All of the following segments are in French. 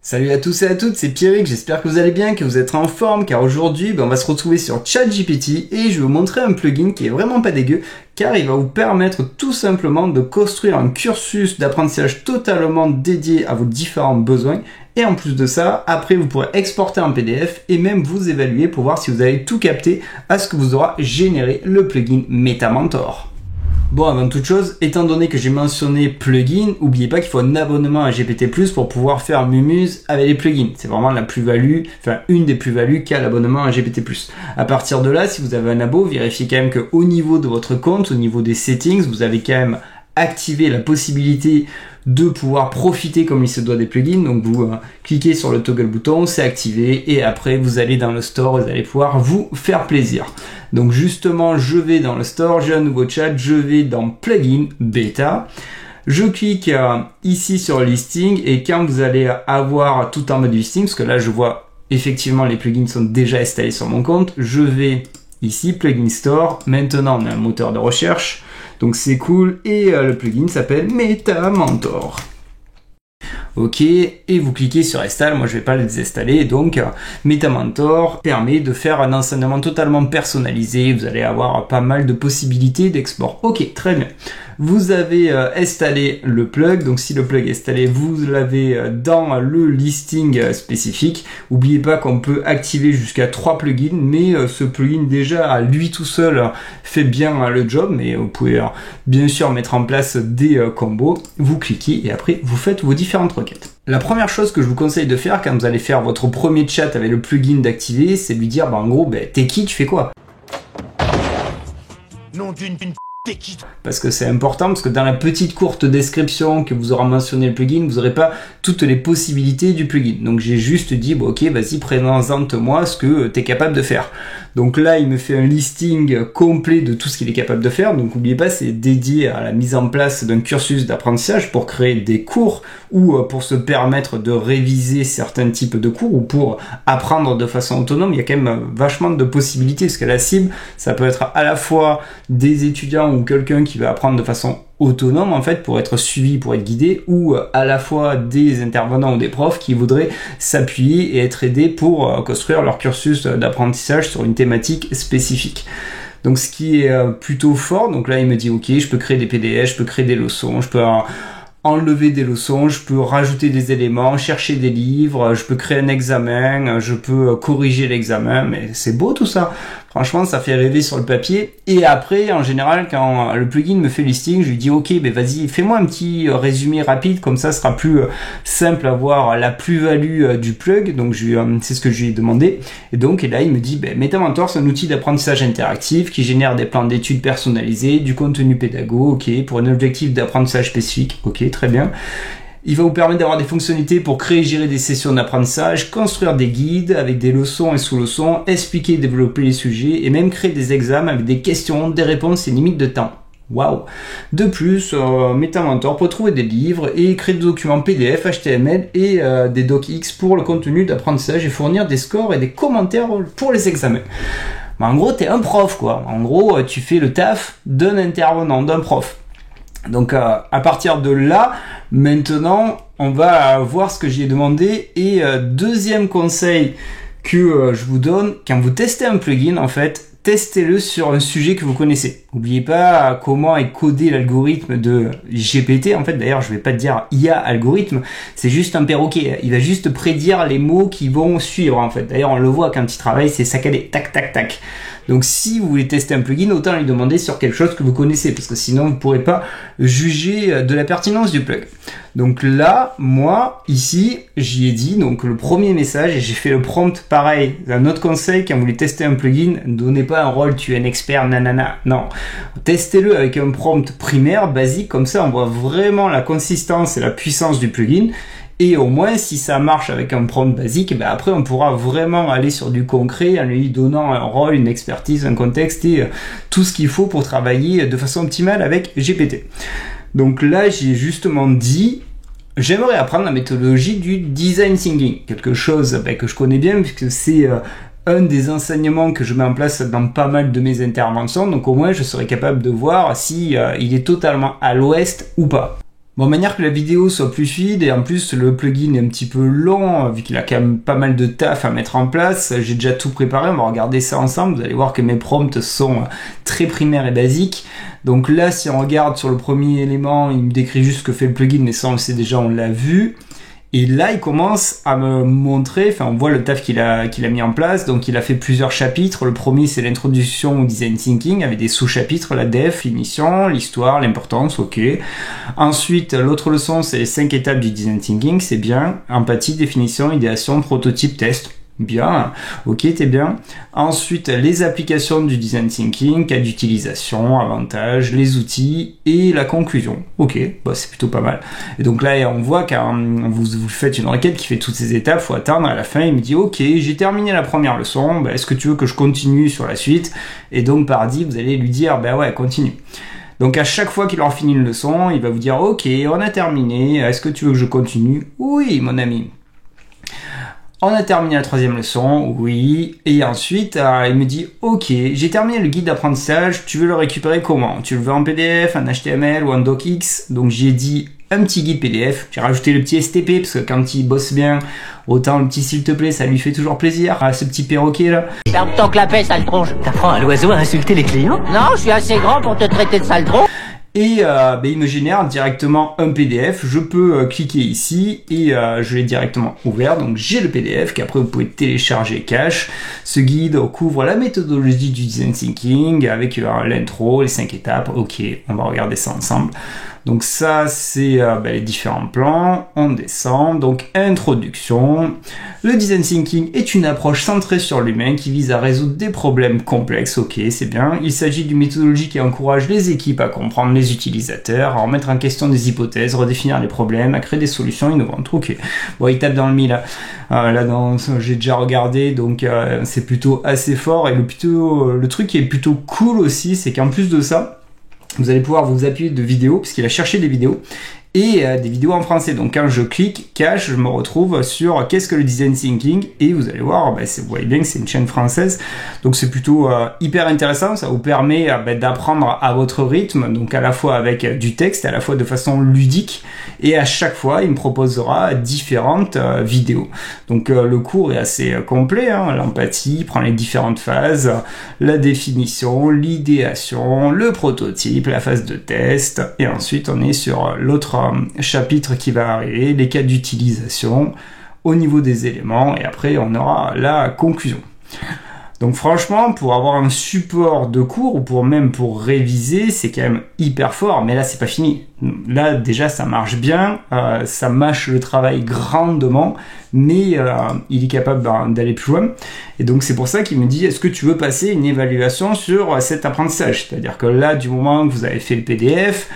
Salut à tous et à toutes, c'est Pierrick, j'espère que vous allez bien, que vous êtes en forme, car aujourd'hui on va se retrouver sur ChatGPT et je vais vous montrer un plugin qui est vraiment pas dégueu, car il va vous permettre tout simplement de construire un cursus d'apprentissage totalement dédié à vos différents besoins. Et en plus de ça, après vous pourrez exporter en PDF et même vous évaluer pour voir si vous avez tout capté à ce que vous aura généré le plugin MetaMentor. Bon, avant toute chose, étant donné que j'ai mentionné plugin, n'oubliez pas qu'il faut un abonnement à GPT+ pour pouvoir faire Mumuse avec les plugins. C'est vraiment la plus-value, enfin une des plus-values qu'a l'abonnement à GPT+. À partir de là, si vous avez un abo, vérifiez quand même qu'au niveau de votre compte, au niveau des settings, vous avez quand même activé la possibilité de pouvoir profiter comme il se doit des plugins. Donc vous cliquez sur le toggle bouton, c'est activé et après vous allez dans le store, vous allez pouvoir vous faire plaisir. Donc justement, je vais dans le store, j'ai un nouveau chat, je vais dans plugin bêta. Je clique ici sur listing et quand vous allez avoir tout en mode listing, parce que là je vois effectivement les plugins sont déjà installés sur mon compte, je vais ici plugin store. Maintenant on a un moteur de recherche. Donc c'est cool et le plugin s'appelle MetaMentor. Ok, et vous cliquez sur Install, moi je vais pas le désinstaller, donc MetaMentor permet de faire un enseignement totalement personnalisé, vous allez avoir pas mal de possibilités d'export. Ok, très bien. Vous avez installé le plug, donc si le plug est installé, vous l'avez dans le listing spécifique. N'oubliez pas qu'on peut activer jusqu'à 3 plugins, mais ce plugin déjà à lui tout seul fait bien le job, mais vous pouvez bien sûr mettre en place des combos. Vous cliquez et après vous faites vos différentes requêtes. La première chose que je vous conseille de faire quand vous allez faire votre premier chat avec le plugin d'activer, c'est lui dire en gros, t'es qui, tu fais quoi? Non d'une parce que c'est important, parce que dans la petite courte description que vous aura mentionné le plugin, vous n'aurez pas toutes les possibilités du plugin. Donc j'ai juste dit, bon, ok, vas-y, présente-moi ce que tu es capable de faire. Donc là, il me fait un listing complet de tout ce qu'il est capable de faire. Donc n'oubliez pas, c'est dédié à la mise en place d'un cursus d'apprentissage pour créer des cours ou pour se permettre de réviser certains types de cours ou pour apprendre de façon autonome. Il y a quand même vachement de possibilités, parce que la cible, ça peut être à la fois des étudiants ou quelqu'un qui va apprendre de façon autonome en fait pour être suivi, pour être guidé, ou à la fois des intervenants ou des profs qui voudraient s'appuyer et être aidés pour construire leur cursus d'apprentissage sur une thématique spécifique. Donc ce qui est plutôt fort, donc là il me dit ok, je peux créer des PDF, je peux créer des leçons, je peux enlever des leçons, je peux rajouter des éléments, chercher des livres, je peux créer un examen, je peux corriger l'examen, mais c'est beau tout ça. Franchement, ça fait rêver sur le papier. Et après, en général, quand le plugin me fait listing, je lui dis ok, vas-y, fais-moi un petit résumé rapide, comme ça, ce sera plus simple à voir la plus-value du plug. Donc c'est ce que je lui ai demandé. Et donc là, il me dit MetaMentor, c'est un outil d'apprentissage interactif qui génère des plans d'études personnalisés, du contenu pédago, ok, pour un objectif d'apprentissage spécifique, ok, très bien. Il va vous permettre d'avoir des fonctionnalités pour créer et gérer des sessions d'apprentissage, construire des guides avec des leçons et sous-leçons, expliquer et développer les sujets et même créer des examens avec des questions, des réponses et limites de temps. Waouh! De plus, MetaMentor peut trouver des livres et créer des documents PDF, HTML et des docx pour le contenu d'apprentissage et fournir des scores et des commentaires pour les examens. En gros, t'es un prof quoi. En gros, tu fais le taf d'un intervenant, d'un prof. Donc à partir de là, maintenant, on va voir ce que j'ai demandé. Et deuxième conseil que je vous donne, quand vous testez un plugin, en fait, testez-le sur un sujet que vous connaissez. N'oubliez pas comment est codé l'algorithme de GPT. En fait, d'ailleurs, je vais pas te dire IA algorithme, c'est juste un perroquet. Il va juste prédire les mots qui vont suivre, en fait. D'ailleurs, on le voit quand il travaille, c'est saccadé, tac, tac, tac. Donc si vous voulez tester un plugin, autant lui demander sur quelque chose que vous connaissez, parce que sinon vous ne pourrez pas juger de la pertinence du plug. Donc là, moi, ici, j'y ai dit, donc le premier message, et j'ai fait le prompt pareil. Un autre conseil, quand vous voulez tester un plugin, ne donnez pas un rôle, tu es un expert, nanana. Non, testez-le avec un prompt primaire, basique, comme ça on voit vraiment la consistance et la puissance du plugin. Et au moins, si ça marche avec un prompt basique, après on pourra vraiment aller sur du concret en lui donnant un rôle, une expertise, un contexte et tout ce qu'il faut pour travailler de façon optimale avec GPT. Donc là, j'ai justement dit, j'aimerais apprendre la méthodologie du design thinking, quelque chose que je connais bien puisque c'est un des enseignements que je mets en place dans pas mal de mes interventions. Donc au moins, je serai capable de voir si il est totalement à l'ouest ou pas. Bon, de manière que la vidéo soit plus fluide, et en plus le plugin est un petit peu long, vu qu'il a quand même pas mal de taf à mettre en place, j'ai déjà tout préparé, on va regarder ça ensemble, vous allez voir que mes prompts sont très primaires et basiques. Donc là, si on regarde sur le premier élément, il me décrit juste ce que fait le plugin, mais ça on le sait déjà, on l'a vu. Et là, il commence à me montrer, enfin, on voit le taf qu'il a mis en place. Donc, il a fait plusieurs chapitres. Le premier, c'est l'introduction au design thinking avec des sous-chapitres, la définition, l'histoire, l'importance, ok. Ensuite, l'autre leçon, c'est les 5 étapes du design thinking, c'est bien. Empathie, définition, idéation, prototype, test. Bien, ok, t'es bien. Ensuite, les applications du design thinking, cas d'utilisation, avantages, les outils et la conclusion. Ok, bah c'est plutôt pas mal. Et donc là, on voit quand vous faites une requête qui fait toutes ces étapes, faut attendre. À la fin, il me dit ok, j'ai terminé la première leçon. Bah, est-ce que tu veux que je continue sur la suite? Et donc par dit, vous allez lui dire bah ouais, continue. Donc à chaque fois qu'il aura fini une leçon, il va vous dire ok, on a terminé. Est-ce que tu veux que je continue? Oui, mon ami. On a terminé la troisième leçon, oui, et ensuite il me dit ok, j'ai terminé le guide d'apprentissage, tu veux le récupérer comment? Tu le veux en PDF, en HTML ou en DocX? Donc j'ai dit un petit guide PDF, j'ai rajouté le petit STP parce que quand il bosse bien, autant le petit s'il te plaît, ça lui fait toujours plaisir, ce petit perroquet là. Ferme ton clapet, sale tronche. T'apprends à l'oiseau à insulter les clients? Non, je suis assez grand pour te traiter de sale tronche. Et il me génère directement un PDF, je peux cliquer ici et je l'ai directement ouvert, donc j'ai le PDF qu'après vous pouvez télécharger cache. Ce guide couvre la méthodologie du design thinking avec l'intro, les 5 étapes, ok, on va regarder ça ensemble. Donc ça c'est les différents plans, on descend, donc introduction. Le design thinking est une approche centrée sur l'humain qui vise à résoudre des problèmes complexes, ok c'est bien. Il s'agit d'une méthodologie qui encourage les équipes à comprendre les utilisateurs, à remettre en question des hypothèses, redéfinir les problèmes, à créer des solutions innovantes, ok. Bon il tape dans le mille là, j'ai déjà regardé donc c'est plutôt assez fort et le truc qui est plutôt cool aussi c'est qu'en plus de ça, vous allez pouvoir vous appuyer de vidéos, puisqu'il a cherché des vidéos, et des vidéos en français. Donc quand je clique cache, je me retrouve sur qu'est-ce que le design thinking, et vous allez voir, vous voyez bien que c'est une chaîne française, donc c'est plutôt hyper intéressant, ça vous permet d'apprendre à votre rythme, donc à la fois avec du texte, à la fois de façon ludique, et à chaque fois il me proposera différentes vidéos. Donc le cours est assez complet, hein, l'empathie prend les différentes phases, la définition, l'idéation, le prototype, la phase de test, et ensuite on est sur l'autre chapitre qui va arriver, les cas d'utilisation au niveau des éléments, et après on aura la conclusion. Donc franchement, pour avoir un support de cours ou pour réviser, c'est quand même hyper fort, mais là c'est pas fini. Là déjà ça marche bien, ça mâche le travail grandement, mais il est capable d'aller plus loin. Et donc c'est pour ça qu'il me dit est-ce que tu veux passer une évaluation sur cet apprentissage? C'est-à-dire que là, du moment que vous avez fait le PDF,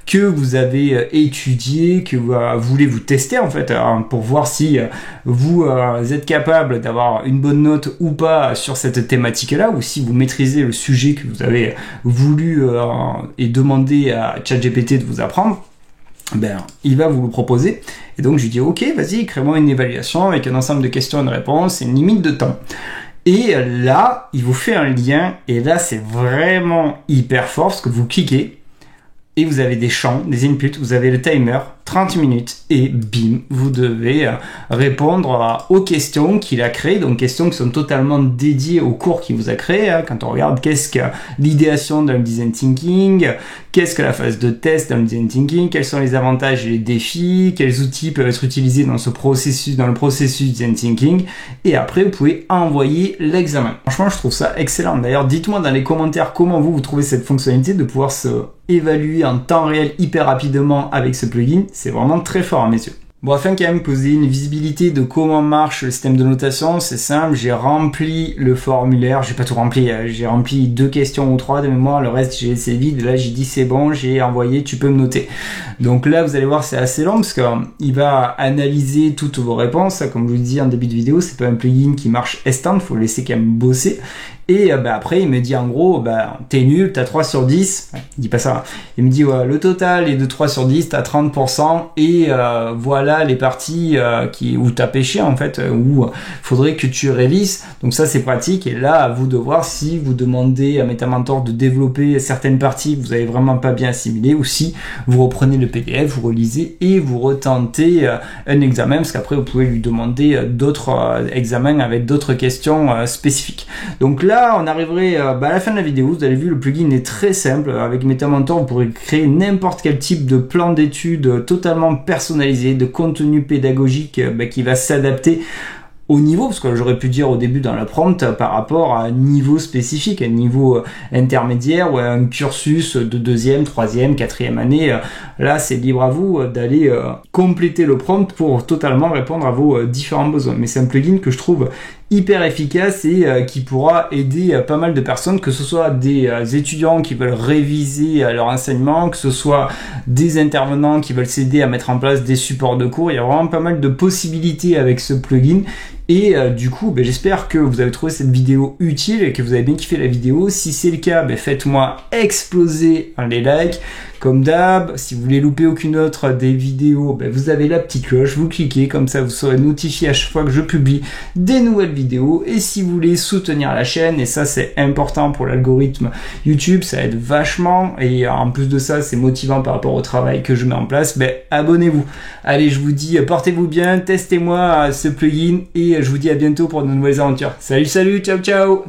que vous avez étudié, que vous voulez vous tester en fait pour voir si vous êtes capable d'avoir une bonne note ou pas sur cette thématique-là, ou si vous maîtrisez le sujet que vous avez voulu et demandé à ChatGPT de vous apprendre, il va vous le proposer. Et donc je lui dis ok, vas-y, crée-moi une évaluation avec un ensemble de questions et de réponses et une limite de temps. Et là, il vous fait un lien, et là c'est vraiment hyper fort parce que vous cliquez et vous avez des champs, des inputs, vous avez le timer, 30 minutes, et bim, vous devez répondre aux questions qu'il a créées, donc questions qui sont totalement dédiées au cours qu'il vous a créé. Quand on regarde qu'est-ce que l'idéation dans le design thinking, qu'est-ce que la phase de test dans le design thinking, quels sont les avantages et les défis, quels outils peuvent être utilisés dans le processus design thinking, et après vous pouvez envoyer l'examen. Franchement, je trouve ça excellent. D'ailleurs, dites-moi dans les commentaires comment vous trouvez cette fonctionnalité de pouvoir se évaluer en temps réel hyper rapidement avec ce plugin. C'est vraiment très fort à mes yeux. Bon, afin quand même que vous ayez une visibilité de comment marche le système de notation, c'est simple, j'ai rempli le formulaire, j'ai pas tout rempli, j'ai rempli 2 questions ou 3 de mémoire, le reste j'ai laissé vide, là j'ai dit c'est bon, j'ai envoyé, tu peux me noter. Donc là vous allez voir c'est assez long parce qu'il va analyser toutes vos réponses, comme je vous dis en début de vidéo, c'est pas un plugin qui marche instant, faut le laisser quand même bosser. Et après il me dit en gros t'es nul, t'as 3 sur 10, il dit pas ça. Il me dit ouais, le total est de 3 sur 10, t'as 30% et voilà les parties où t'as pêché en fait, où faudrait que tu révises. Donc ça c'est pratique et là à vous de voir si vous demandez à MetaMentor de développer certaines parties que vous avez vraiment pas bien assimilées ou si vous reprenez le PDF, vous relisez et vous retentez un examen parce qu'après vous pouvez lui demander d'autres examens avec d'autres questions spécifiques. Donc là on arriverait à la fin de la vidéo. Vous avez vu, le plugin est très simple. Avec MetaMentor vous pourrez créer n'importe quel type de plan d'études totalement personnalisé, de contenu pédagogique qui va s'adapter au niveau, parce que j'aurais pu dire au début dans la prompt par rapport à un niveau spécifique, un niveau intermédiaire ou un cursus de 2e, 3e, 4e année. Là, c'est libre à vous d'aller compléter le prompt pour totalement répondre à vos différents besoins. Mais c'est un plugin que je trouve hyper efficace et qui pourra aider pas mal de personnes, que ce soit des étudiants qui veulent réviser leur enseignement, que ce soit des intervenants qui veulent s'aider à mettre en place des supports de cours. Il y a vraiment pas mal de possibilités avec ce plugin. Et du coup, j'espère que vous avez trouvé cette vidéo utile et que vous avez bien kiffé la vidéo. Si c'est le cas, faites-moi exploser les likes. Comme d'hab, si vous voulez louper aucune autre des vidéos, vous avez la petite cloche, vous cliquez, comme ça vous serez notifié à chaque fois que je publie des nouvelles vidéos. Et si vous voulez soutenir la chaîne, et ça c'est important pour l'algorithme YouTube, ça aide vachement, et en plus de ça c'est motivant par rapport au travail que je mets en place, abonnez-vous. Allez, je vous dis, portez-vous bien, testez-moi ce plugin, et je vous dis à bientôt pour de nouvelles aventures. Salut, ciao ciao.